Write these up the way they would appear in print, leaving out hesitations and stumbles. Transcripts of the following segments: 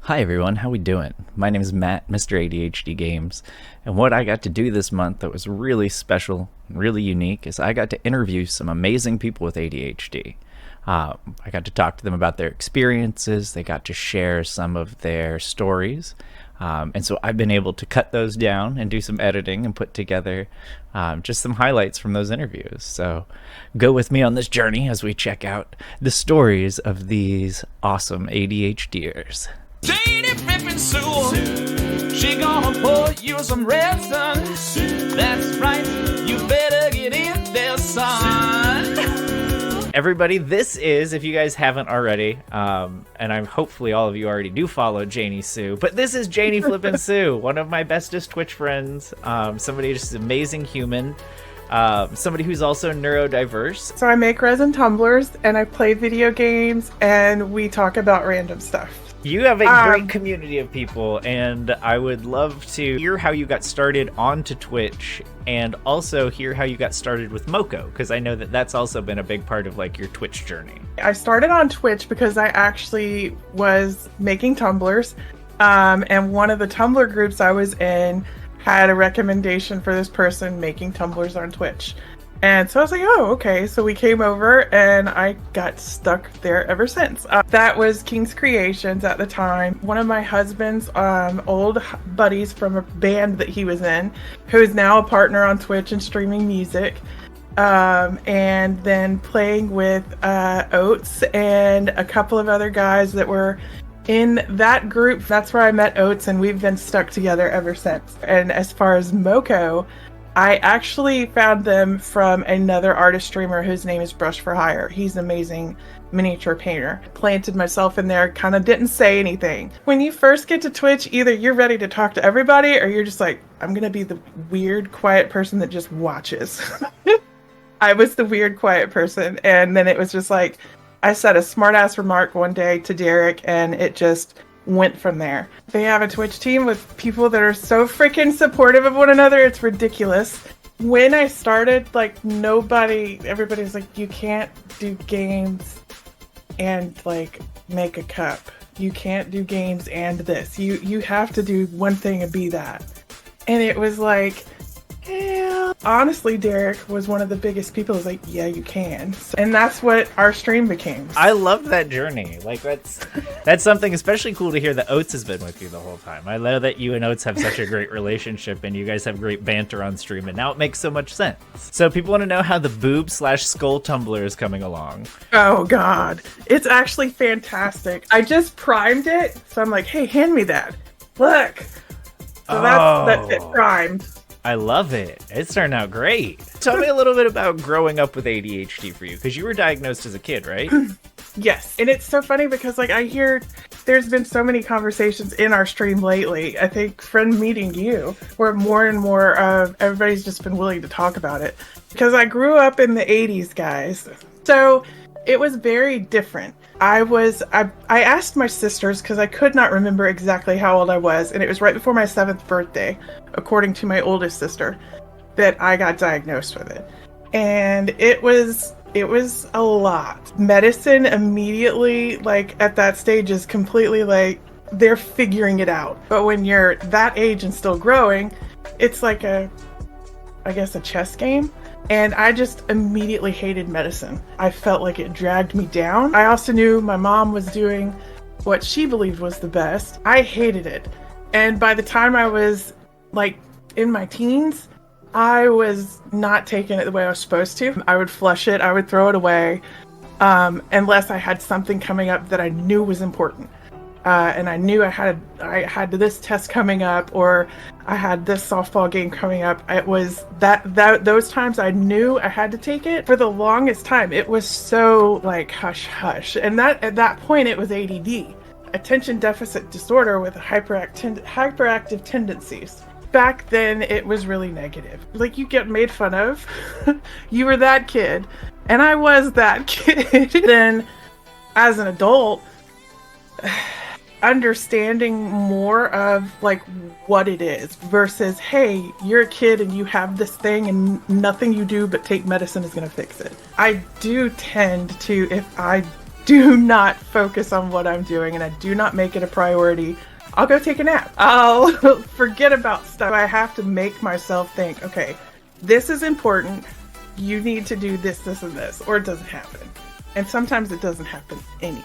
Hi everyone, how we doing? My name is Matt, Mr. ADHD Games, and what I got to do this month that was really special, really unique, is I got to interview some amazing people with ADHD. I got to talk to them about their experiences, they got to share some of their stories, and so I've been able to cut those down and do some editing and put together just some highlights from those interviews. So go with me on this journey as we check out the stories of these awesome ADHDers. Janie Flippin Sue, she gonna pour you some resin. That's right, you better get in there, son. Everybody, this is, if you guys haven't already, and I'm hopefully all of you already do follow JanieSue, but this is Janie Flippin Sue, one of my bestest Twitch friends, somebody just an amazing human, somebody who's also neurodiverse. So I make resin tumblers, and I play video games, and we talk about random stuff. You have a great community of people, and I would love to hear how you got started onto Twitch, and also hear how you got started with Moko, because I know that that's also been a big part of like your Twitch journey. I started on Twitch because I actually was making tumblers, and one of the Tumblr groups I was in had a recommendation for this person making tumblers on Twitch. And so I was like, oh, okay. So we came over and I got stuck there ever since. That was King's Creations at the time. One of my husband's old buddies from a band that he was in, who is now a partner on Twitch and streaming music. And then playing with Oates and a couple of other guys that were in that group. That's where I met Oates, and we've been stuck together ever since. And as far as Moko, I actually found them from another artist streamer whose name is Brush for Hire. He's an amazing miniature painter. Planted myself in there, kind of didn't say anything. When you first get to Twitch, either you're ready to talk to everybody or you're just like, I'm going to be the weird, quiet person that just watches. I was the weird, quiet person. And then it was just like, I said a smart ass remark one day to Derek, and it just went from there. They have a Twitch team with people that are so freaking supportive of one another. It's ridiculous. When I started, everybody's like, you can't do games and like make a cup. You can't do games and this. You have to do one thing and be that. And it was like, yeah. Honestly, Derek was one of the biggest people who's like, yeah, you can. And that's what our stream became. I love that journey. Like that's something especially cool to hear that Oates has been with you the whole time. I love that you and Oates have such a great relationship and you guys have great banter on stream, and now it makes so much sense. So people want to know how the boob/skull tumbler is coming along. Oh God. It's actually fantastic. I just primed it, so I'm like, hey, hand me that. Look. So that's it primed. I love it. It's turned out great. Tell me a little bit about growing up with ADHD for you, because you were diagnosed as a kid, right? Yes. And it's so funny because like I hear there's been so many conversations in our stream lately. I think from meeting you, where more and more of everybody's just been willing to talk about it. Because I grew up in the 80s, guys. So it was very different. I asked my sisters because I could not remember exactly how old I was, and it was right before my 7th birthday, according to my oldest sister, that I got diagnosed with it. And it was a lot. Medicine immediately, like at that stage, is completely like they're figuring it out. But when you're that age and still growing, it's like I guess a chess game. And I just immediately hated medicine. I felt like it dragged me down. I also knew my mom was doing what she believed was the best. I hated it. And by the time I was like in my teens, I was not taking it the way I was supposed to. I would flush it. I would throw it away unless I had something coming up that I knew was important. And I knew I had this test coming up, or I had this softball game coming up. It was those times I knew I had to take it. For the longest time, it was so like hush hush. And at that point, it was ADD, attention deficit disorder with hyperactive tendencies. Back then, it was really negative. Like, you get made fun of. You were that kid, and I was that kid. Then, as an adult, understanding more of like what it is versus, hey, you're a kid and you have this thing and nothing you do but take medicine is going to fix it. I do tend to, if I do not focus on what I'm doing and I do not make it a priority, I'll go take a nap. I'll forget about stuff. I have to make myself think, okay, this is important. You need to do this, this, and this, or it doesn't happen. And sometimes it doesn't happen anyways.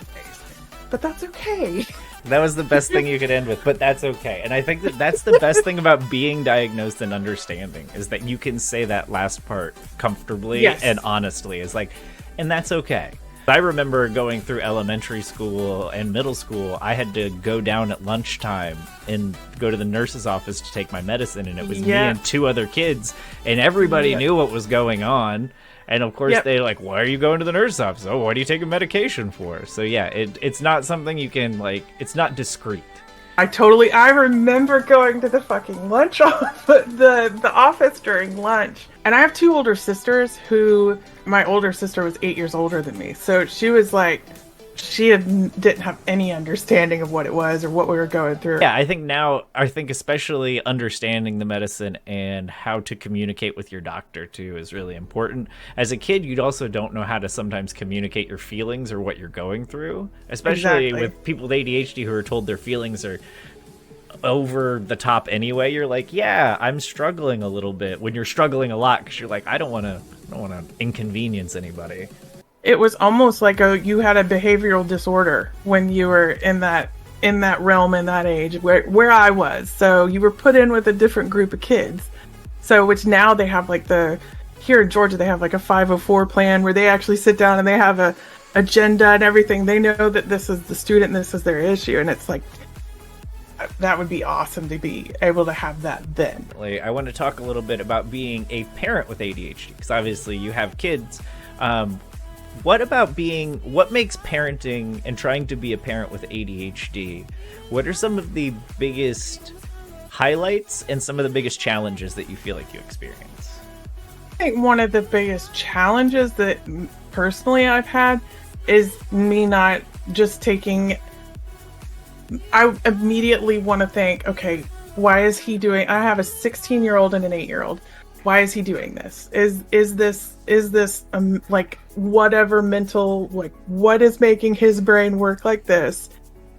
But that's okay. That was the best thing you could end with, but that's okay. And I think that that's the best thing about being diagnosed and understanding, is that you can say that last part comfortably and honestly. Is like, and that's okay. I remember going through elementary school and middle school, I had to go down at lunchtime and go to the nurse's office to take my medicine, and it was me and 2 other kids, and everybody knew what was going on. And of course they're like, why are you going to the nurse's office? Oh, what are you taking medication for? So yeah, it's not something you can, like, it's not discreet. I remember going to the fucking lunch the office during lunch. And I have 2 older sisters my older sister was 8 years older than me. So she was like, didn't have any understanding of what it was or what we were going through. Yeah, I think especially understanding the medicine and how to communicate with your doctor too is really important. As a kid, you also don't know how to sometimes communicate your feelings or what you're going through, especially with people with ADHD who are told their feelings are over the top anyway. You're like, yeah, I'm struggling a little bit, when you're struggling a lot, because you're like, I don't want to inconvenience anybody. It was almost like you had a behavioral disorder when you were in that realm, in that age where I was. So you were put in with a different group of kids. So which now they have like here in Georgia, they have like a 504 plan where they actually sit down and they have a agenda and everything. They know that this is the student and this is their issue. And it's like, that would be awesome to be able to have that then. I want to talk a little bit about being a parent with ADHD, because obviously you have kids. What makes parenting and trying to be a parent with ADHD? What are some of the biggest highlights and some of the biggest challenges that you feel like you experience? I think one of the biggest challenges that personally I've had is me not just taking... I immediately want to think, okay, why is he doing... I have a 16-year-old and an 8-year-old. Why is he doing this? Is this like whatever mental, like, what is making his brain work like this?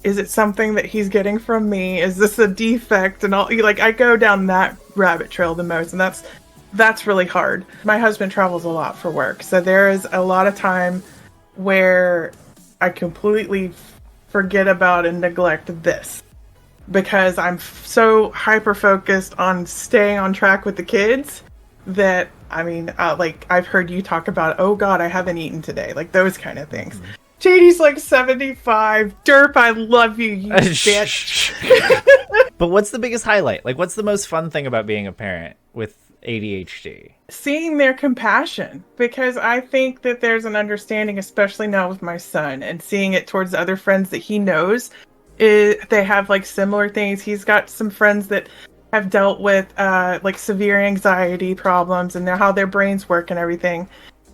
Is it something that he's getting from me? Is this a defect? And all, like, I go down that rabbit trail the most, and that's really hard. My husband travels a lot for work, so there is a lot of time where I completely forget about and neglect this, because I'm so hyper focused on staying on track with the kids that, I mean, like, I've heard you talk about, oh God, I haven't eaten today, like those kind of things. Mm-hmm. Janie's like 75. Derp, I love you, you bitch. But what's the biggest highlight? Like, what's the most fun thing about being a parent with ADHD? Seeing their compassion, because I think that there's an understanding, especially now with my son, and seeing it towards the other friends that he knows. They have like similar things. He's got some friends that have dealt with like severe anxiety problems and how their brains work and everything.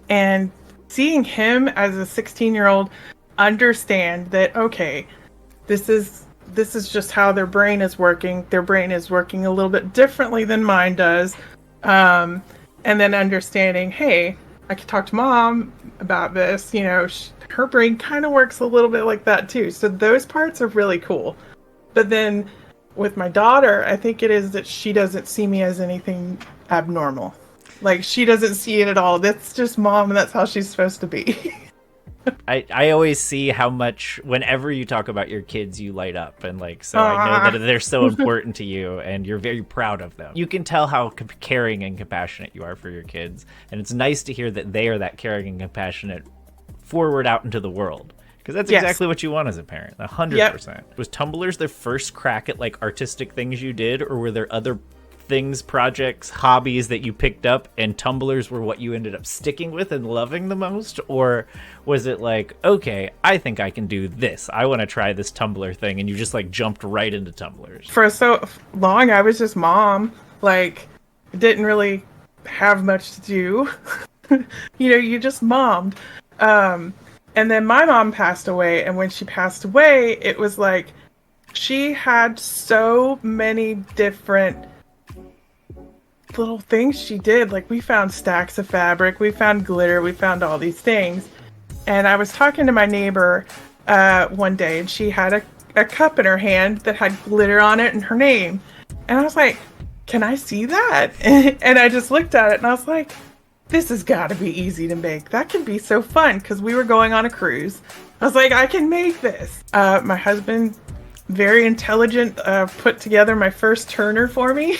And seeing him as a 16-year-old understand that, okay, this is just how their brain is working. Their brain is working a little bit differently than mine does. And then understanding, hey, I could talk to mom about this. You know, her brain kind of works a little bit like that too. So those parts are really cool. But then with my daughter, I think it is that she doesn't see me as anything abnormal. Like, she doesn't see it at all. That's just mom, and that's how she's supposed to be. I always see how much, whenever you talk about your kids, you light up, and like, so I know that they're so important to you and you're very proud of them. You can tell how caring and compassionate you are for your kids, and it's nice to hear that they are that caring and compassionate forward out into the world, because that's exactly what you want as a parent. 100%. Was Tumblr's the first crack at like artistic things you did, or were there other things, projects, hobbies that you picked up and Tumblr's were what you ended up sticking with and loving the most? Or was it like, okay, I think I can do this, I want to try this Tumblr thing, and you just like jumped right into Tumblr's? For so long I was just mom, like, didn't really have much to do. You know, you just mommed. And then my mom passed away, and when she passed away, it was like she had so many different little things she did. Like, we found stacks of fabric, we found glitter, we found all these things, And I was talking to my neighbor one day, and she had a cup in her hand that had glitter on it and her name. And I was like, can I see that? And I just looked at it and I was like, this has got to be easy to make. That can be so fun, because we were going on a cruise. I was like, I can make this. My husband, very intelligent, put together my first turner for me.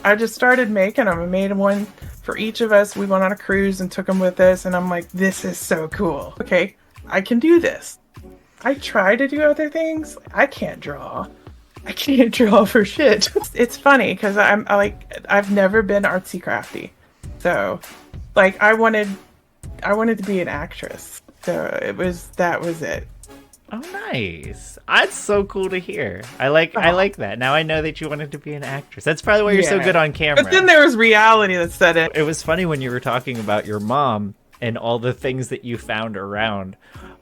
I just started making them. I made one for each of us. We went on a cruise and took them with us. And I'm like, this is so cool. Okay, I can do this. I try to do other things. I can't draw. I can't draw for shit. It's funny because I've never been artsy crafty. So like I wanted to be an actress. So that was it. Oh, nice. That's so cool to hear. I like that. Now I know that you wanted to be an actress. That's probably why you're so good on camera. But then there was reality that said it. It was funny when you were talking about your mom and all the things that you found around.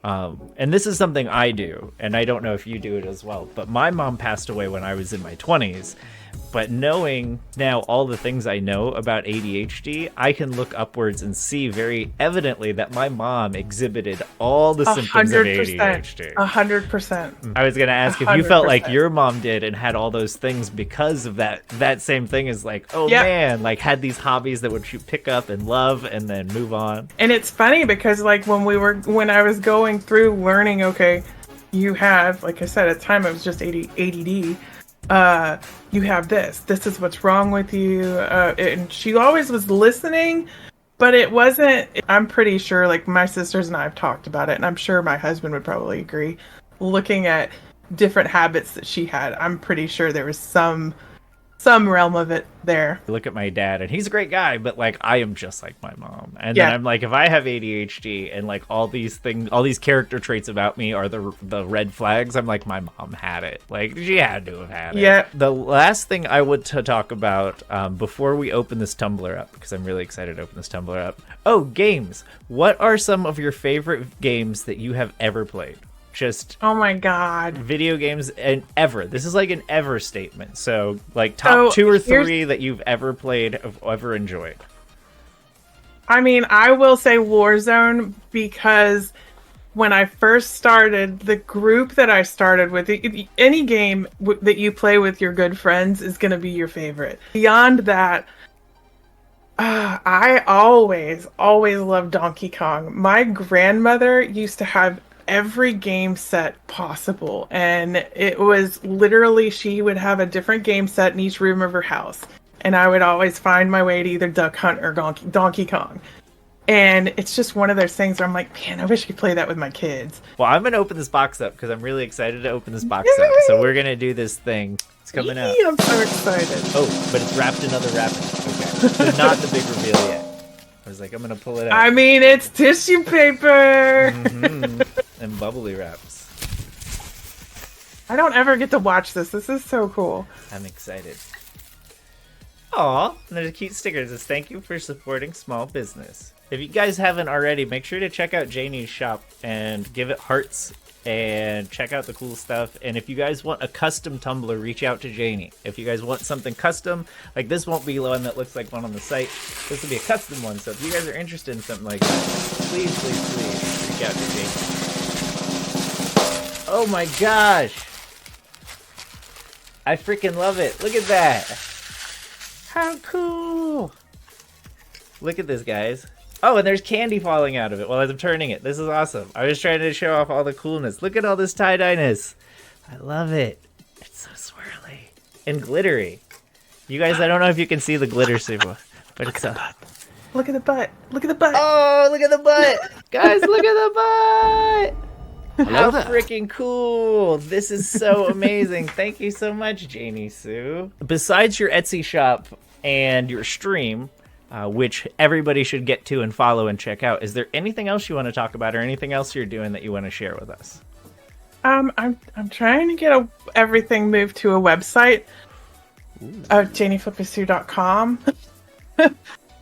And this is something I do, and I don't know if you do it as well, but my mom passed away when I was in my 20s. But knowing now all the things I know about ADHD, I can look upwards and see very evidently that my mom exhibited all the symptoms of ADHD. 100%. I was going to ask if you felt like your mom did and had all those things because of that same thing is like, oh man, like had these hobbies that would you pick up and love and then move on. And it's funny because like when I was going through learning, okay, you have, like I said, at the time it was just ADD. You have this is what's wrong with you. And she always was listening, but it wasn't, I'm pretty sure, like my sisters and I have talked about it, and I'm sure my husband would probably agree, looking at different habits that she had, I'm pretty sure there was some realm of it there. Look at my dad, and he's a great guy, but like I am just like my mom. And then I'm like, if I have ADHD and like all these character traits about me are the red flags, I'm like, my mom had it. Like she had to have had it. Yeah. The last thing I would to talk about before we open this Tumblr up, because I'm really excited to open this Tumblr up. Oh, games. What are some of your favorite games that you have ever played? Just oh my god, video games and ever. This is like an ever statement. So like top 2 or 3 that you've ever played, ever enjoyed. I mean, I will say Warzone, because when I first started, the group that I started with, any game that you play with your good friends is going to be your favorite. Beyond that, I always loved Donkey Kong. My grandmother used to have every game set possible, and it was literally, she would have a different game set in each room of her house, and I would always find my way to either Duck Hunt or Donkey Kong. And it's just one of those things where I'm like, man, I wish I could play that with my kids. Well, I'm gonna open this box up because I'm really excited to open this box up. So we're gonna do this thing. It's coming out. I'm so excited. Oh, but it's wrapped in other wrapping. Okay, so not the big reveal yet. I was like, I'm gonna pull it out. I mean, it's tissue paper. And bubbly wraps. I don't ever get to watch this. This is so cool. I'm excited. Aw, and there's a cute sticker that says, thank you for supporting small business. If you guys haven't already, make sure to check out Janie's shop and give it hearts and check out the cool stuff. And if you guys want a custom tumbler, reach out to Janie. If you guys want something custom, like this won't be one that looks like one on the site. This will be a custom one. So if you guys are interested in something like that, please reach out to Janie. Oh my gosh! I freaking love it. Look at that. How cool. Look at this, guys. Oh, and there's candy falling out of it while I'm turning it. This is awesome. I was trying to show off all the coolness. Look at all this tie-dye-ness. I love it. It's so swirly and glittery. You guys, I don't know if you can see the glitter super, but it's a... Look at the butt. Look at the butt. Oh, look at the butt. Guys, look at the butt. How freaking cool. This is so amazing. Thank you so much, JanieSue. Besides your Etsy shop and your stream, which everybody should get to and follow and check out, is there anything else you want to talk about or anything else you're doing that you want to share with us? I'm trying to get everything moved to a website of JanieFlippinSue.com.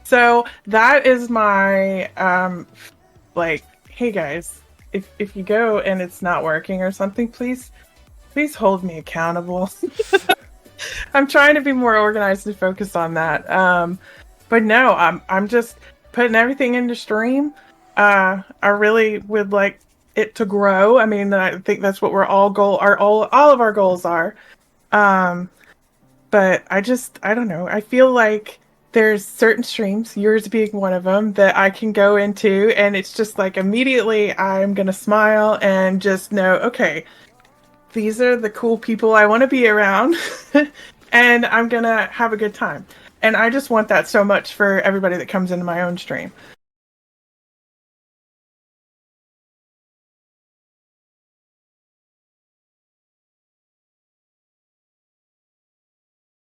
So that is my hey guys, if you go and it's not working or something, please hold me accountable. I'm trying to be more organized and focused on that. But no, I'm just putting everything into stream. I really would like it to grow. I mean, I think that's what we're all of our goals are. Um, but I don't know. I feel like there's certain streams, yours being one of them, that I can go into, and it's just like immediately I'm gonna smile and just know, okay, these are the cool people I want to be around, and I'm gonna have a good time. And I just want that so much for everybody that comes into my own stream.